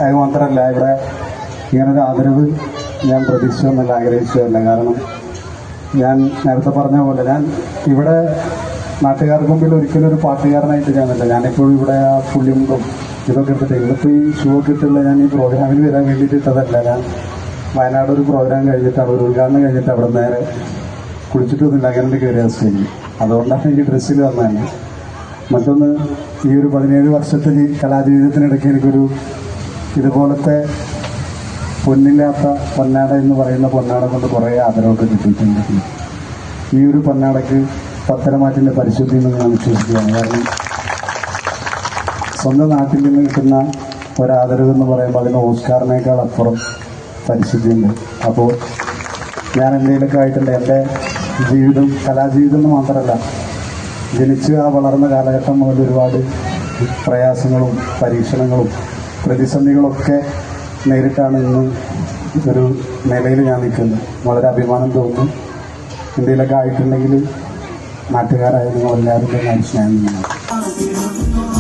അത് മാത്രമല്ല, ഇവിടെ ഇങ്ങനൊരു ആദരവ് ഞാൻ പ്രതീക്ഷിച്ചൊന്നല്ല, ആഗ്രഹിച്ചതല്ല. കാരണം ഞാൻ നേരത്തെ പറഞ്ഞ പോലെ ഞാൻ ഇവിടെ നാട്ടുകാർക്ക് മുമ്പിൽ ഒരിക്കലും ഒരു പാട്ടുകാരനായിട്ട് ഞാനല്ല. ഞാനിപ്പോഴും ഇവിടെ ആ പുള്ളിമുണ്ടും ഇതൊക്കെ എടുത്തിട്ട് ഇതിപ്പോൾ ഈ ഷൂ ഒക്കെ ഇട്ടുള്ള ഞാൻ ഈ പ്രോഗ്രാമിന് വരാൻ വേണ്ടിയിട്ട് ഇട്ടതല്ല. ഞാൻ വയനാട് ഒരു പ്രോഗ്രാം കഴിഞ്ഞിട്ടാണ്, ഒരു ഉദ്ഘാടനം കഴിഞ്ഞിട്ട് അവിടെ നേരെ കുളിച്ചിട്ടൊന്നുമില്ല, അങ്ങനെ കയറിയ സ്റ്റേജ്. അതുകൊണ്ടാണ് ഈ ഡ്രസ്സിൽ വന്നത്. മറ്റൊന്ന്, ഈ ഒരു 17 വർഷത്തിൽ കലാജീവിതത്തിനിടയ്ക്ക് എനിക്കൊരു ഇതുപോലത്തെ പൊന്നില്ലാത്ത പൊന്നാട എന്ന് പറയുന്ന പൊന്നാട കൊണ്ട് കുറേ ആദരവൊക്കെ കിട്ടിയിട്ടുണ്ട്. ഈ ഒരു പൊന്നാടയ്ക്ക് പത്തരമാറ്റിൻ്റെ പരിശുദ്ധി എന്ന് ഞാൻ വിശ്വസിക്കുകയാണ്. കാരണം സ്വന്തം നാട്ടിൽ നിന്ന് കിട്ടുന്ന ഒരാദരവ് എന്ന് പറയുമ്പോൾ അതിന് ഓസ്കാറിനേക്കാൾ അപ്പുറം പരിശുദ്ധിയുണ്ട്. അപ്പോൾ ഞാൻ എന്തെങ്കിലുമൊക്കെ ആയിട്ടുണ്ട്. എൻ്റെ ജീവിതം കലാജീവിതം എന്ന് മാത്രമല്ല, ജനിച്ച് ആ വളർന്ന കാലഘട്ടം മുതൽ ഒരുപാട് പ്രയാസങ്ങളും പരീക്ഷണങ്ങളും പ്രതിസന്ധികളൊക്കെ നേരിട്ടാണ് ഇന്ന് ഒരു നിലയിൽ ഞാൻ നിൽക്കുന്നത്. വളരെ അഭിമാനം തോന്നുന്നു. എന്തെങ്കിലുമൊക്കെ ആയിട്ടുണ്ടെങ്കിൽ നാട്ടുകാരായ നിങ്ങളെല്ലാവരും ഞാൻ സ്നേഹം ചെയ്യുന്നു.